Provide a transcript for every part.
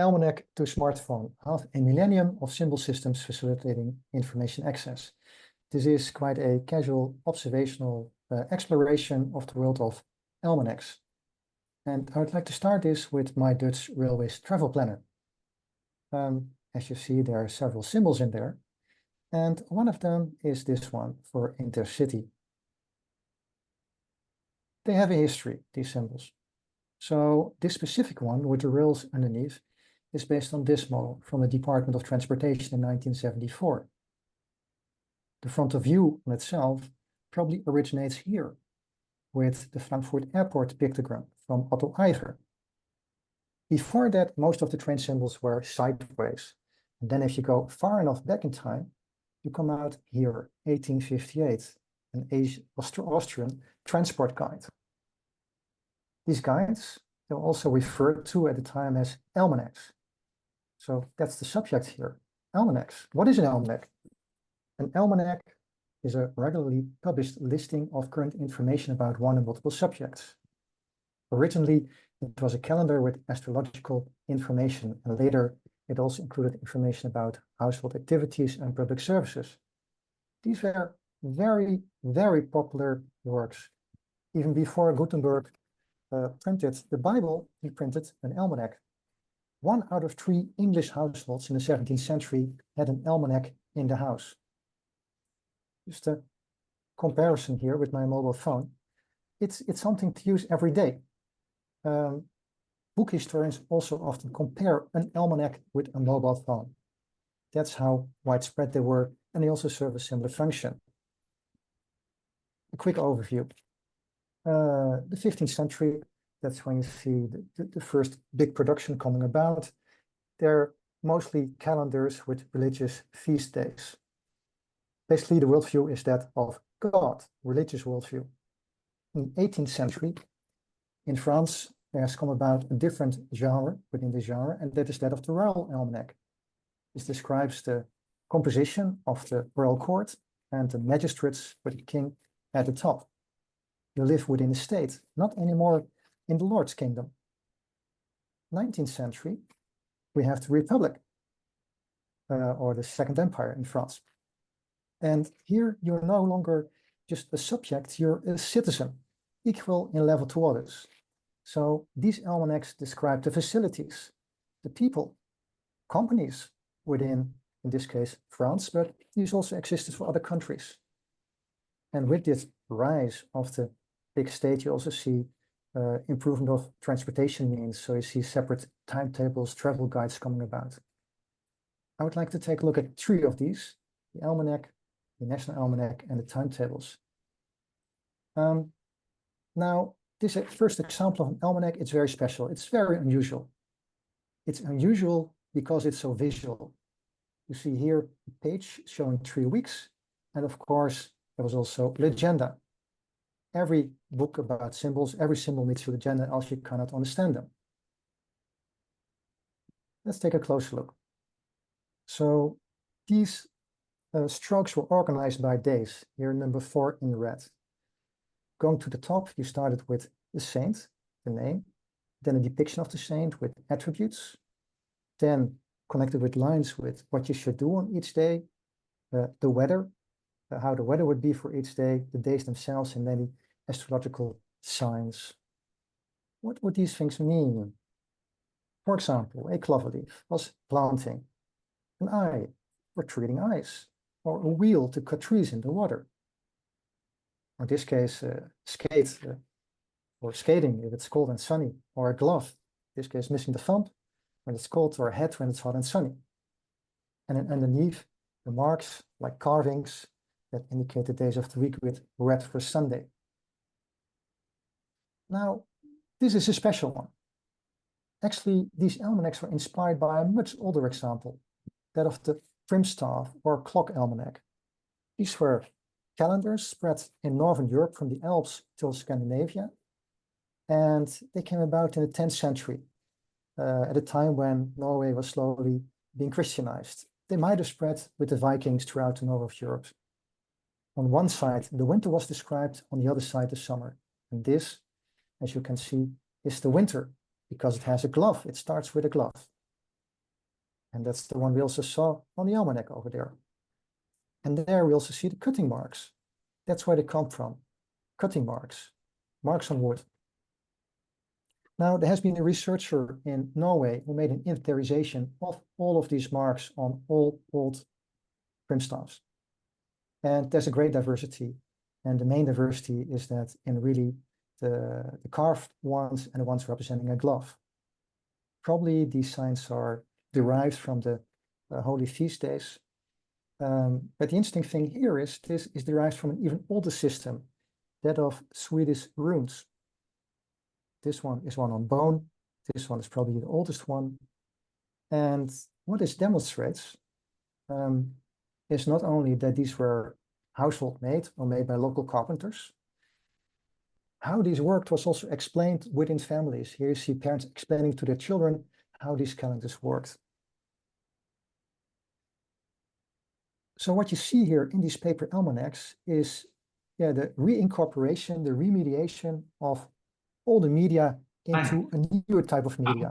Almanac to smartphone, half a millennium of symbol systems facilitating information access. This is quite a casual observational exploration of the world of almanacs. And I would like to start this with my Dutch Railways travel planner. As you see, there are several symbols in there. And one of them is this one for intercity. They have a history, these symbols. So this specific one with the rails underneath is based on this model from the Department of Transportation in 1974. The front of view on itself probably originates here with the Frankfurt Airport pictogram from Otto Eiger. Before that, most of the train symbols were sideways. And then if you go far enough back in time, you come out here, 1858, an Austrian transport guide. These guides are also referred to at the time as almanacs. So that's the subject here, almanacs. What is an almanac? An almanac is a regularly published listing of current information about one and multiple subjects. Originally, it was a calendar with astrological information, and later it also included information about household activities and public services. These were very, very popular works. Even before Gutenberg printed the Bible, he printed an almanac. 1 out of 3 English households in the 17th century had an almanac in the house. Just a comparison here with my mobile phone. It's something to use every day. Book historians also often compare an almanac with a mobile phone. That's how widespread they were, and they also serve a similar function. A quick overview. The 15th century, that's when you see the first big production coming about. They're mostly calendars with religious feast days. Basically, the worldview is that of God, religious worldview. In the 18th century, in France, there has come about a different genre within the genre, and that is that of the royal almanac. This describes the composition of the royal court and the magistrates with the king at the top. You live within the state, not anymore in the Lord's kingdom. 19th century, we have the Republic, or the Second Empire in France. And here you're no longer just a subject, you're a citizen, equal in level to others. So these almanacs describe the facilities, the people, companies within, in this case, France, but these also existed for other countries. And with this rise of the big state, you also see improvement of transportation means. So you see separate timetables, travel guides coming about. I would like to take a look at 3 of these, the almanac, the national almanac, and the timetables. Now, this first example of an almanac, it's very special. It's very unusual. It's unusual because it's so visual. You see here a page showing 3 weeks. And of course, there was also legenda. Every book about symbols, every symbol needs a legenda, else you cannot understand them. Let's take a closer look. So these strokes were organized by days. Here, number 4 in red. Going to the top, you started with the saint, the name, then a depiction of the saint with attributes, then connected with lines with what you should do on each day, the weather, how the weather would be for each day, the days themselves, and then the astrological signs. What would these things mean? For example, a clover leaf was planting, an eye for treating eyes, or a wheel to cut trees in the water. In this case, skate or skating if it's cold and sunny, or a glove, in this case missing the thumb when it's cold, or a hat when it's hot and sunny. And then underneath, the marks like carvings that indicate the days of the week with red for Sunday. Now, this is a special one. Actually, these almanacs were inspired by a much older example, that of the primstaff or clock almanac. These were calendars spread in Northern Europe from the Alps till Scandinavia. And they came about in the 10th century, at a time when Norway was slowly being Christianized. They might have spread with the Vikings throughout the north of Europe. On one side, the winter was described, on the other side, the summer. And this, as you can see, is the winter, because it has a glove. It starts with a glove. And that's the one we also saw on the almanac over there. And there we also see the cutting marks. That's where they come from. Cutting marks, marks on wood. Now, there has been a researcher in Norway who made an inventarization of all of these marks on all old print staffs. And there's a great diversity. And the main diversity is that in really the carved ones and the ones representing a glove. Probably these signs are derived from the holy feast days. But the interesting thing here is this is derived from an even older system, that of Swedish runes. This one is one on bone. This one is probably the oldest one. And what this demonstrates is not only that these were household made or made by local carpenters. How these worked was also explained within families. Here you see parents explaining to their children how these calendars worked. So what you see here in these paper almanacs is the reincorporation, the remediation of all the media into a newer type of media.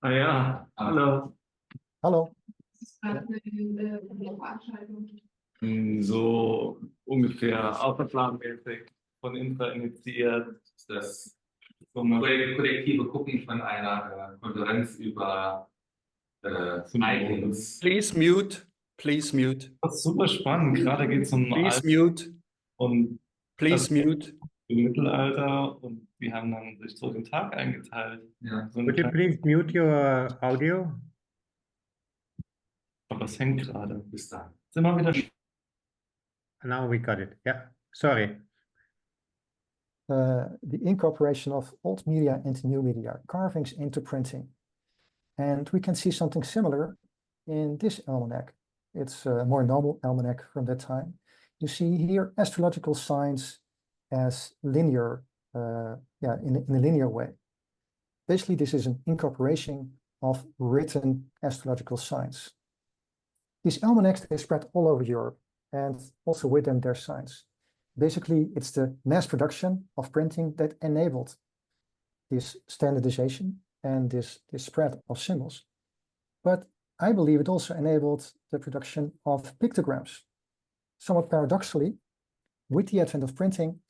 Ah ja, hallo. Hallo. So ungefähr außerplanmäßig von Intra initiiert. Das kollektive Gucken von einer Konferenz über Icons. Please mute. Please mute. Das ist super spannend. Gerade geht es um Please mute. und Please mute. im Mittelalter und die haben dann sich so den Tag eingeteilt. Ja. So Could you please mute your audio? aber das hängt gerade. Bis dann. Ist immer wieder Now we got it. Yeah, sorry. The incorporation of old media into new media, carvings into printing. And we can see something similar in this almanac. It's a more normal almanac from that time. You see here astrological signs as linear, in a linear way. Basically, this is an incorporation of written astrological signs. These almanacs, they spread all over Europe, and also with them their signs. Basically, it's the mass production of printing that enabled this standardization and this spread of symbols. But I believe it also enabled the production of pictograms. Somewhat paradoxically, with the advent of printing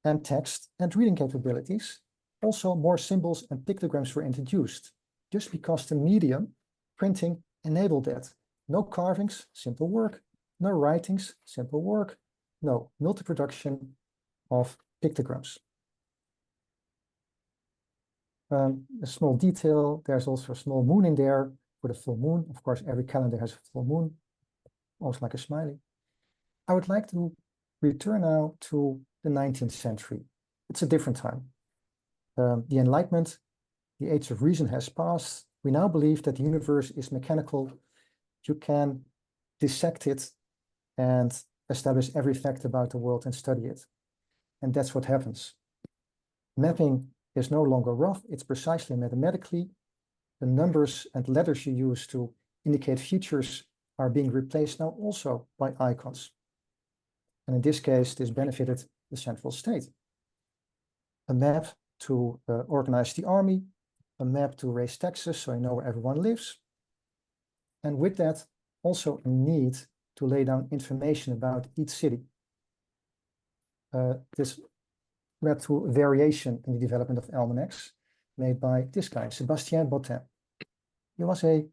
and text and reading capabilities, also more symbols and pictograms were introduced, just because the medium, printing, enabled that. No carvings, simple work. No writings, simple work. No multi-production of pictograms. A small detail, there's also a small moon in there for the full moon. Of course, every calendar has a full moon, almost like a smiley. I would like to return now to the 19th century. It's a different time. The Enlightenment, the age of reason has passed. We now believe that the universe is mechanical. You can dissect it and establish every fact about the world and study it. And that's what happens. Mapping is no longer rough, it's precisely mathematically. The numbers and letters you use to indicate features are being replaced now also by icons. And in this case, this benefited the central state. A map to organize the army, a map to raise taxes so you know where everyone lives. And with that, also a need to lay down information about each city. This led to a variation in the development of almanacs made by this guy, Sébastien Bottin. He was a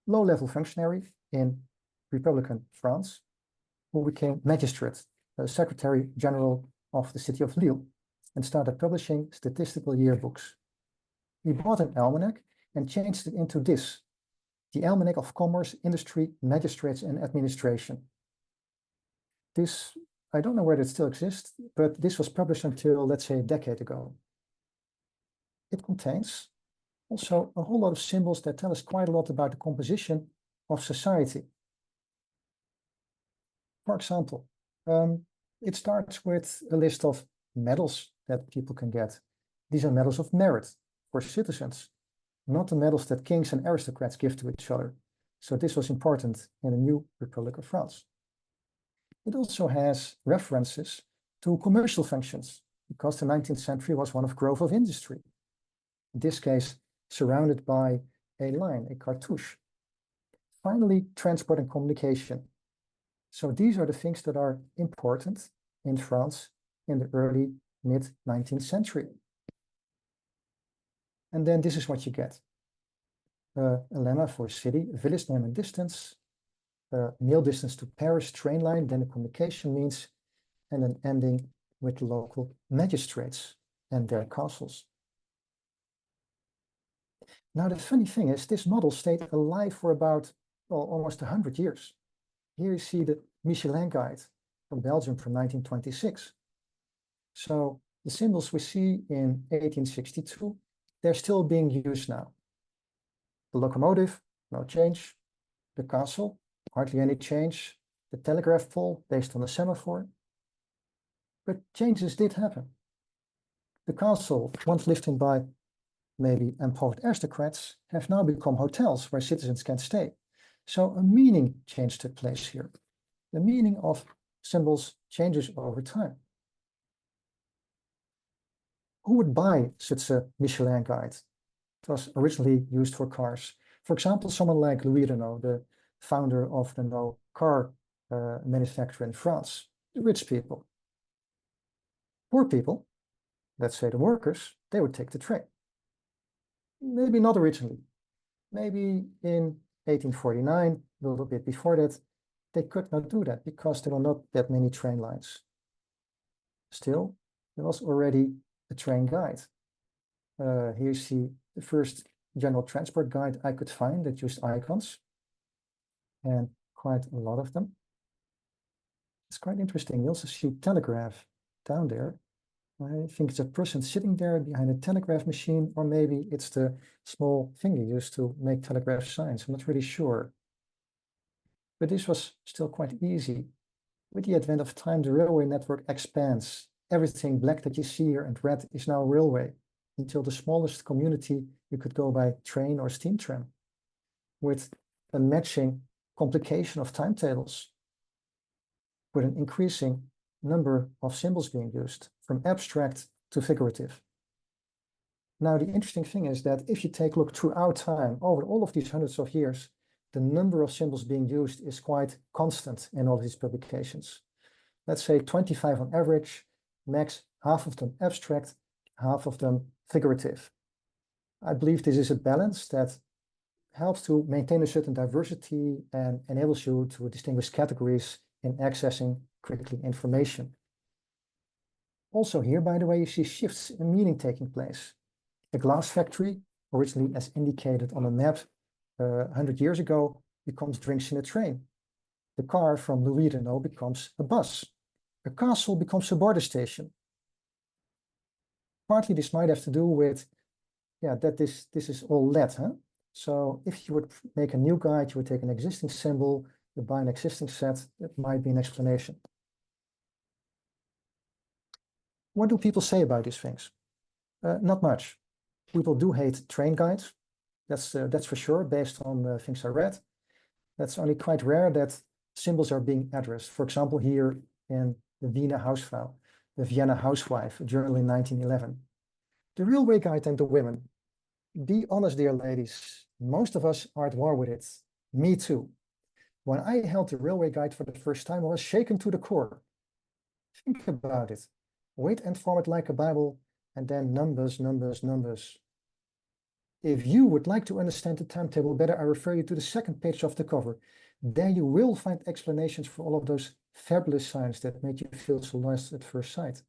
low-level functionary in Republican France who became magistrate, Secretary General of the city of Lille, and started publishing statistical yearbooks. He bought an almanac and changed it into this, the Almanac of Commerce, Industry, Magistrates, and Administration. This, I don't know whether it still exists, but this was published until, let's say, a decade ago. It contains also a whole lot of symbols that tell us quite a lot about the composition of society. For example, it starts with a list of medals that people can get. These are medals of merit for citizens, not the medals that kings and aristocrats give to each other. So this was important in the new Republic of France. It also has references to commercial functions, because the 19th century was one of growth of industry. In this case, surrounded by a line, a cartouche. Finally, transport and communication. So these are the things that are important in France in the early mid-19th century. And then this is what you get. A lemma for city, village name and distance, mail distance to Paris, train line, then the communication means, and an ending with local magistrates and their castles. Now, the funny thing is, this model stayed alive for about, well, almost 100 years. Here you see the Michelin Guide from Belgium from 1926. So the symbols we see in 1862, they're still being used now. The locomotive, no change. The castle, hardly any change. The telegraph pole, based on the semaphore. But changes did happen. The castle, once lived in by maybe empowered aristocrats, have now become hotels where citizens can stay. So a meaning change took place here. The meaning of symbols changes over time. Who would buy such a Michelin guide? It was originally used for cars. For example, someone like Louis Renault, the founder of the Renault car manufacturer in France, the rich people. Poor people, let's say the workers, they would take the train. Maybe not originally. Maybe in 1849, a little bit before that, they could not do that because there were not that many train lines. Still, there was already a train guide. Here you see the first general transport guide I could find that used icons, and quite a lot of them. It's quite interesting. You also see telegraph down there. I think it's a person sitting there behind a telegraph machine, or maybe it's the small finger used to make telegraph signs. I'm not really sure. But this was still quite easy. With the advent of time, the railway network expands. Everything black that you see here and red is now railway. Until the smallest community, you could go by train or steam tram, with a matching complication of timetables, with an increasing number of symbols being used, from abstract to figurative. Now, the interesting thing is that if you take a look throughout time, over all of these hundreds of years, the number of symbols being used is quite constant in all these publications. Let's say 25 on average, max half of them abstract, half of them figurative. I believe this is a balance that helps to maintain a certain diversity and enables you to distinguish categories in accessing quickly information. Also here, by the way, you see shifts in meaning taking place. A glass factory, originally as indicated on a map 100 years ago, becomes drinks in a train. The car from Louis Renault becomes a bus. A castle becomes a border station. Partly this might have to do with, that this is all lead, huh? So if you would make a new guide, you would take an existing symbol, you buy an existing set, that might be an explanation. What do people say about these things? Not much. People do hate train guides. That's for sure, based on things I read. That's only quite rare that symbols are being addressed. For example, here in the Wiener Hausfrau, the Vienna Housewife, a journal in 1911. The railway guide and the women. Be honest, dear ladies, most of us are at war with it. Me too. When I held the railway guide for the first time, I was shaken to the core. Think about it. Weight and format like a Bible, and then numbers, numbers, numbers. If you would like to understand the timetable better, I refer you to the second page of the cover. There you will find explanations for all of those fabulous signs that make you feel so lost at first sight.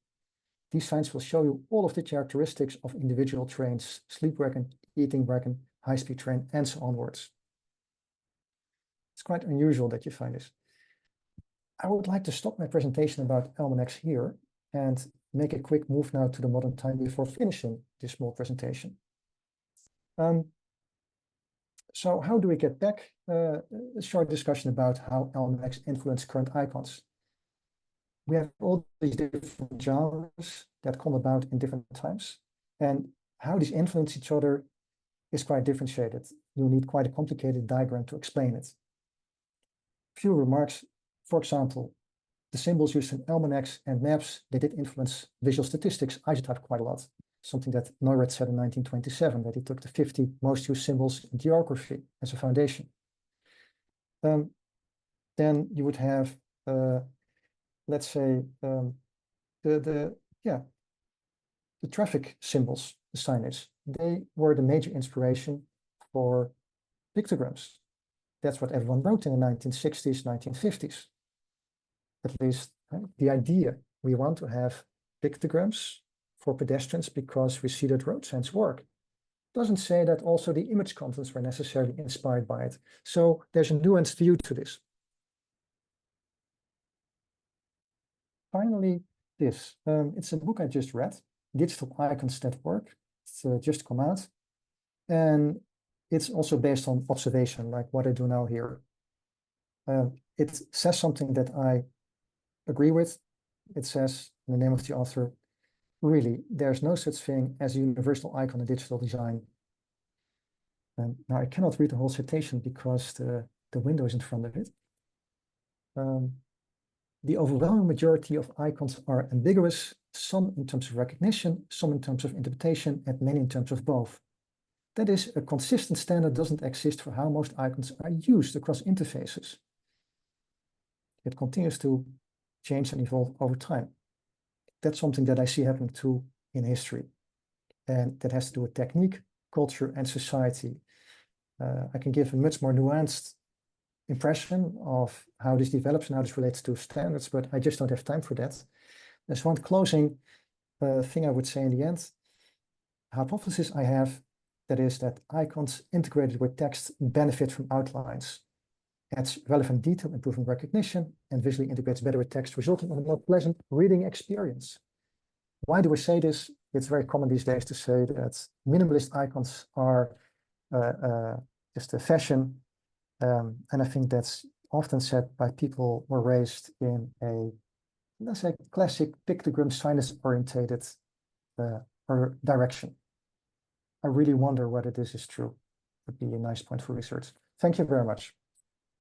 These signs will show you all of the characteristics of individual trains, sleep wagon, eating wagon, high-speed train, and so onwards. It's quite unusual that you find this. I would like to stop my presentation about almanacs here and make a quick move now to the modern time before finishing this small presentation. So how do we get back? A short discussion about how almanacs influence current icons. We have all these different genres that come about in different times, and how these influence each other is quite differentiated. You need quite a complicated diagram to explain it. Few remarks. For example, the symbols used in almanacs and maps, they did influence visual statistics, isotype, quite a lot. Something that Neurath said in 1927, that he took the 50 most used symbols in geography as a foundation. then you would have, let's say, the traffic symbols, the signage. They were the major inspiration for pictograms. That's what everyone wrote in the 1960s, 1950s. At least the idea, we want to have pictograms for pedestrians because we see that road signs work. Doesn't say that also the image contents were necessarily inspired by it. So there's a nuanced view to this. Finally, this. It's a book I just read, Digital Icons That Work. It's just come out. And it's also based on observation, like what I do now here. It says something that I agree with. It says, in the name of the author, really, there's no such thing as a universal icon in digital design. And now I cannot read the whole citation because the window is in front of it. The overwhelming majority of icons are ambiguous, some in terms of recognition, some in terms of interpretation, and many in terms of both. That is, a consistent standard doesn't exist for how most icons are used across interfaces. It continues to change and evolve over time. That's something that I see happening too in history. And that has to do with technique, culture, and society. I can give a much more nuanced impression of how this develops and how this relates to standards, but I just don't have time for that. There's one closing thing I would say in the end. Hypothesis I have, that is that icons integrated with text benefit from outlines. Adds relevant detail, improving recognition, and visually integrates better with text, resulting in a more pleasant reading experience. Why do we say this? It's very common these days to say that minimalist icons are just a fashion. And I think that's often said by people who were raised in a, let's say, classic pictogram signage-orientated or direction. I really wonder whether this is true. Would be a nice point for research. Thank you very much.